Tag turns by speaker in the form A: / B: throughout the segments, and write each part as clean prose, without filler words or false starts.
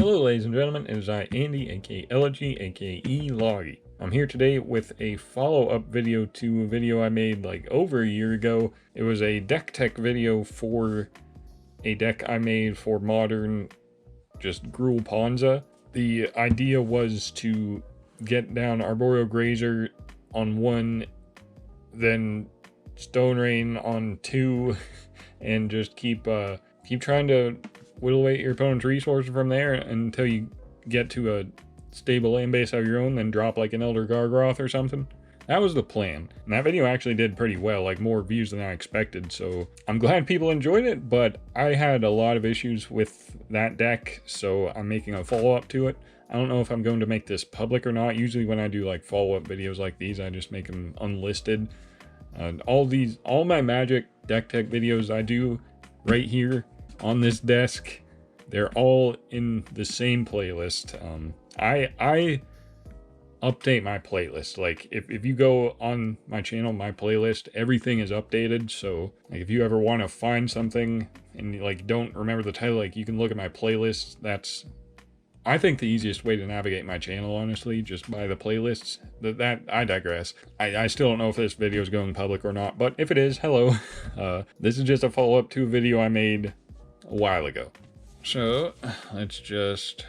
A: Hello ladies and gentlemen, it is I, Andy, aka Elegy, aka Loggy. I'm here today with a follow-up video to a video I made like over a year ago. It was a deck tech video for a deck I made for modern, just Gruul Ponza. The idea was to get down Arboreal Grazer on 1, then Stone Rain on 2, and just keep trying to whittle away your opponent's resources from there until you get to a stable land base of your own, then drop like an Elder Gargoth or something. That was the plan. And that video actually did pretty well, like more views than I expected, so I'm glad people enjoyed it, but I had a lot of issues with that deck, so I'm making a follow-up to it. I don't know if I'm going to make this public or not. Usually when I do like follow-up videos like these, I just make them unlisted. All my Magic deck tech videos I do right here on this desk, they're all in the same playlist. I update my playlist. Like if you go on my channel, my playlist, everything is updated. So like if you ever want to find something and you like don't remember the title, like you can look at my playlist. That's, I think, the easiest way to navigate my channel, honestly, just by the playlists. That I digress. I still don't know if this video is going public or not, but if it is, hello. This is just a follow-up to a video I made a while ago. So let's just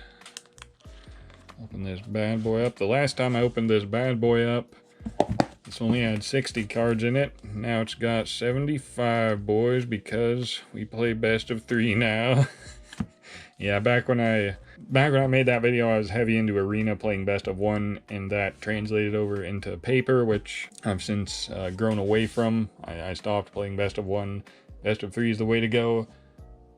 A: open this bad boy up. The last time I opened this bad boy up, this only had 60 cards in it. Now it's got 75, boys, because we play best of 3 now. Yeah, back when I made that video, I was heavy into Arena, playing best of 1, and that translated over into paper, which I've since grown away from. I stopped playing best of 1. Best of 3 is the way to go.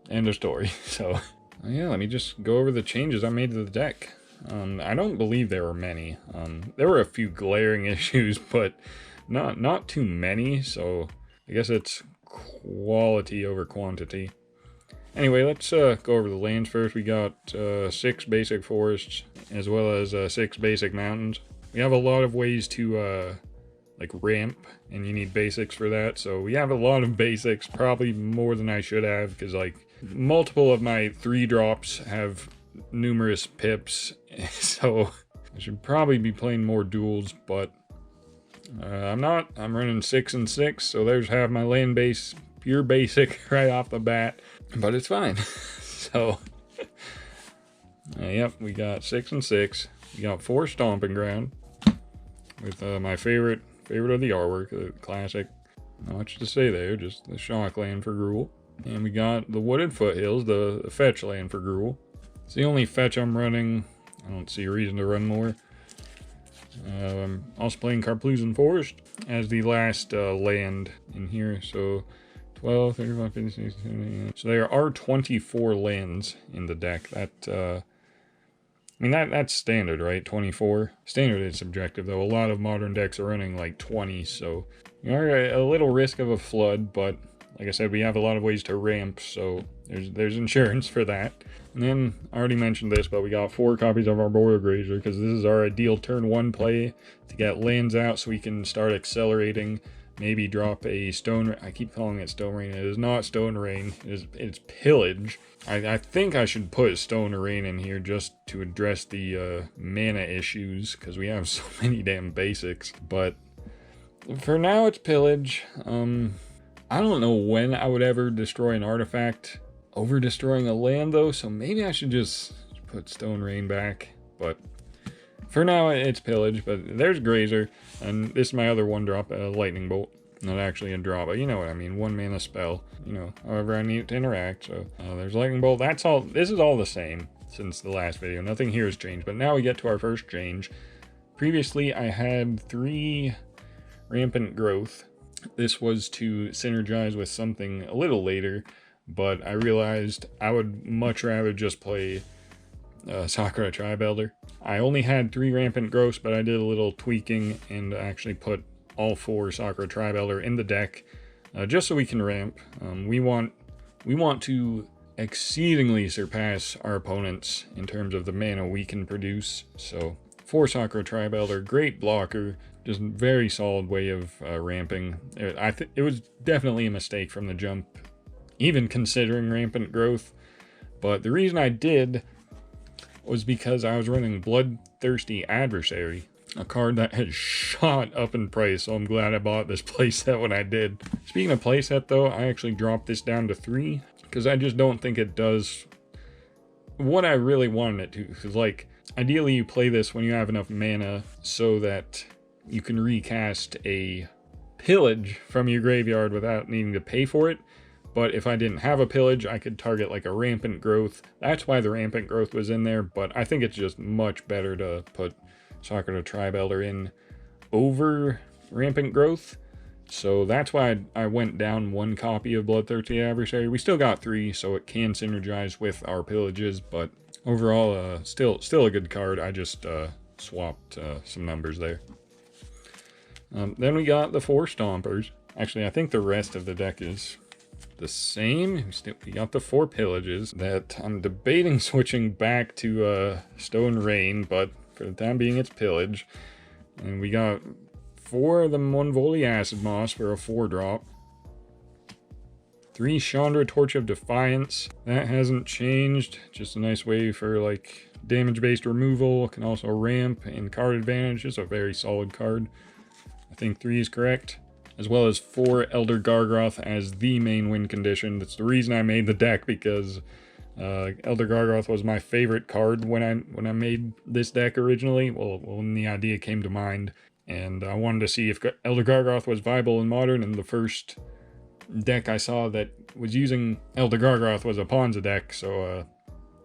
A: End of story. So yeah, let me just go over the changes I made to the deck. I don't believe there were many. There were a few glaring issues, but not too many, so I guess it's quality over quantity. Anyway, let's go over the lands first. We got 6 basic forests as well as 6 basic mountains. We have a lot of ways to like ramp, and you need basics for that, so we have a lot of basics, probably more than I should have, because like multiple of my 3 drops have numerous pips, so I should probably be playing more duels, but I'm not. I'm running 6 and 6, so there's half my land base pure basic right off the bat, but it's fine. So yep, we got 6 and 6. We got 4 Stomping Ground with my favorite of the artwork, the classic. Not much to say there, just the shock land for Gruul. And we got the Wooded Foothills, the fetch land for Gruul. It's the only fetch I'm running. I don't see a reason to run more. I'm also playing Carplusan Forest as the last land in here. So 12, 35, 50, 60, 70. So there are 24 lands in the deck. That I mean, that's standard, right? 24. Standard is subjective, though. A lot of modern decks are running like 20, so you are at a little risk of a flood, but like I said, we have a lot of ways to ramp, so there's insurance for that. And then, I already mentioned this, but we got 4 copies of Arboreal Grazer, because this is our ideal turn 1 play to get lands out so we can start accelerating. Maybe drop a Stone... I keep calling it Stone Rain. It is not Stone Rain. It's Pillage. I think I should put Stone Rain in here just to address the mana issues, because we have so many damn basics. But for now, it's Pillage. I don't know when I would ever destroy an artifact over destroying a land, though, so maybe I should just put Stone Rain back. But for now, it's Pillage, but there's Grazer, and this is my other 1-drop, Lightning Bolt. Not actually a draw, but you know what I mean, 1 mana spell, you know, however I need it to interact. So there's Lightning Bolt. That's all. This is all the same since the last video. Nothing here has changed, but now we get to our first change. Previously, I had 3 Rampant Growth. This was to synergize with something a little later, but I realized I would much rather just play Sakura Tribe Elder. I only had 3 Rampant Growths, but I did a little tweaking and actually put all 4 Sakura Tribe Elder in the deck, just so we can ramp. We want to exceedingly surpass our opponents in terms of the mana we can produce. So 4 Sakura Tribe Elder, great blocker, just very solid way of ramping. It was definitely a mistake from the jump, even considering Rampant Growth. But the reason I did was because I was running Bloodthirsty Adversary, a card that has shot up in price, so I'm glad I bought this playset when I did. Speaking of playset though, I actually dropped this down to 3, because I just don't think it does what I really wanted it to. Because, like, ideally you play this when you have enough mana so that you can recast a pillage from your graveyard without needing to pay for it. But if I didn't have a pillage, I could target like a Rampant Growth. That's why the Rampant Growth was in there, but I think it's just much better to put Soccer to Tribe Elder in over Rampant Growth. So that's why I went down 1 copy of Bloodthirsty Adversary. We still got 3, so it can synergize with our pillages, but overall, still a good card. I just swapped some numbers there. Then we got the 4 Stompers. Actually, I think the rest of the deck is the same. We got the 4 pillages that I'm debating switching back to Stone Rain, but for the time being it's pillage. And we got 4 of the Monvoli Acid Moss for a 4-drop. 3 Chandra Torch of Defiance. That hasn't changed. Just a nice way for like damage-based removal. Can also ramp and card advantage. It's a very solid card. I think 3 is correct. As well as 4 Elder Gargroth as the main win condition. That's the reason I made the deck, because Elder Gargroth was my favorite card when I made this deck originally. Well, when the idea came to mind. And I wanted to see if Elder Gargroth was viable in Modern, and the first deck I saw that was using Elder Gargroth was a Ponza deck, so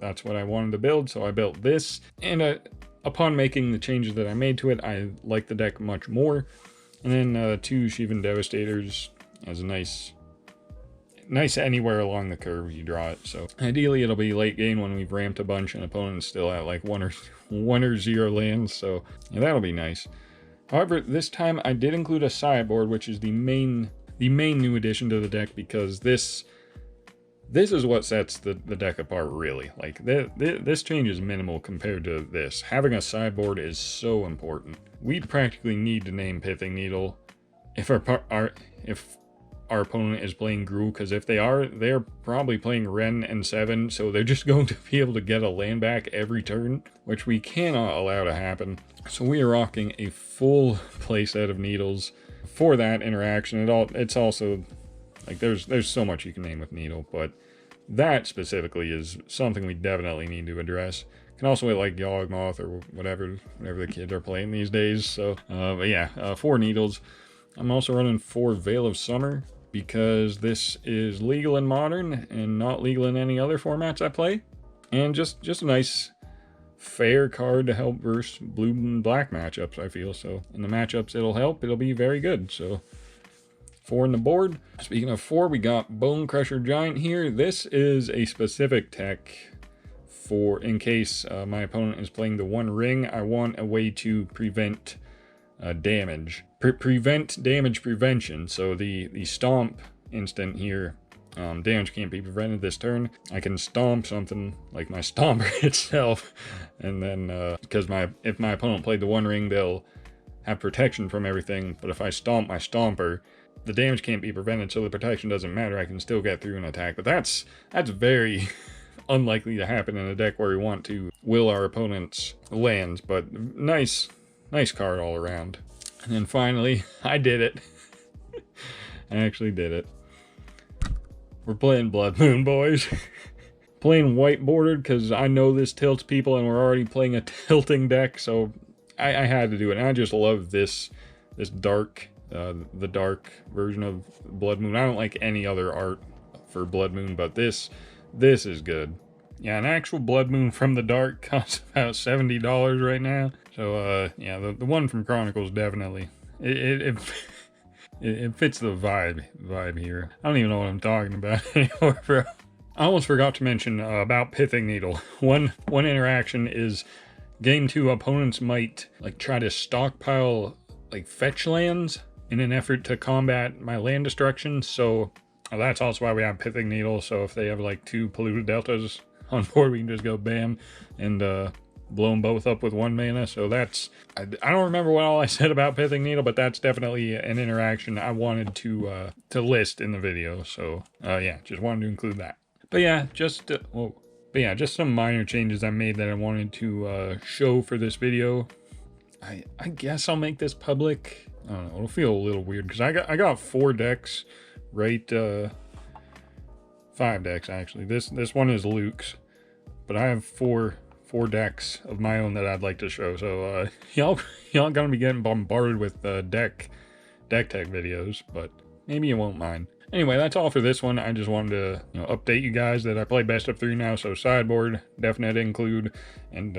A: that's what I wanted to build, so I built this. And upon making the changes that I made to it, I like the deck much more. And then 2 Shivan Devastators as a nice anywhere along the curve you draw it. So ideally it'll be late game when we've ramped a bunch and opponent's still at like 1 or 0 lands, so yeah, that'll be nice. However, this time I did include a sideboard, which is the main new addition to the deck, because this is what sets the deck apart, really. Like, this change is minimal compared to this. Having a sideboard is so important. We'd practically need to name Pithing Needle if our opponent is playing Gruul, because if they are, they're probably playing Ren and 7, so they're just going to be able to get a land back every turn, which we cannot allow to happen. So we are rocking a full playset of Needles for that interaction. It's also, like, there's so much you can name with Needle, but that specifically is something we definitely need to address. Can also hit like Yawgmoth or whatever the kids are playing these days. So, but yeah, 4 Needles. I'm also running 4 Veil of Summer, because this is legal in Modern and not legal in any other formats I play. And just a nice, fair card to help versus blue and black matchups, I feel. So in the matchups it'll help, it'll be very good. So 4 on the board. Speaking of 4, we got Bone Crusher Giant here. This is a specific tech for in case my opponent is playing the One Ring. I want a way to prevent damage. Prevent damage prevention. So the stomp instant here, damage can't be prevented this turn. I can stomp something like my Stomper itself, and then because if my opponent played the One Ring, they'll have protection from everything. But if I stomp my Stomper, the damage can't be prevented, so the protection doesn't matter. I can still get through an attack. But that's very unlikely to happen in a deck where we want to will our opponent's lands. But nice card all around. And then finally, I did it. I actually did it. We're playing Blood Moon, boys. Playing white bordered because I know this tilts people and we're already playing a tilting deck, so I had to do it. And I just love this dark, the dark version of Blood Moon. I don't like any other art for Blood Moon, but this is good. Yeah, an actual Blood Moon from the Dark costs about $70 right now. So, yeah, the one from Chronicles definitely. It fits the vibe here. I don't even know what I'm talking about anymore, bro. I almost forgot to mention about Pithing Needle. One interaction is game 2, opponents might like try to stockpile like fetch lands in an effort to combat my land destruction. So that's also why we have Pithing Needle. So if they have like 2 polluted deltas on board, we can just go bam and blow them both up with 1 mana. So that's, I don't remember what all I said about Pithing Needle, but that's definitely an interaction I wanted to list in the video. So yeah, just wanted to include that. But yeah, just But yeah, just some minor changes I made that I wanted to show for this video. I guess I'll make this public. I don't know, it'll feel a little weird because I got 4 decks, right? 5 decks actually. This one is Luke's, but I have four decks of my own that I'd like to show. So y'all gonna be getting bombarded with deck tech videos, but maybe you won't mind. Anyway, that's all for this one. I just wanted to update you guys that I play best of 3 now, so sideboard definite include, and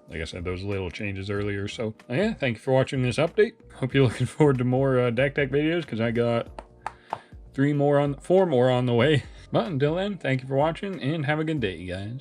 A: like I said, those little changes earlier. So yeah, thank you for watching this update. Hope you're looking forward to more deck tech videos, because I got 4 more on the way. But until then, thank you for watching and have a good day, you guys.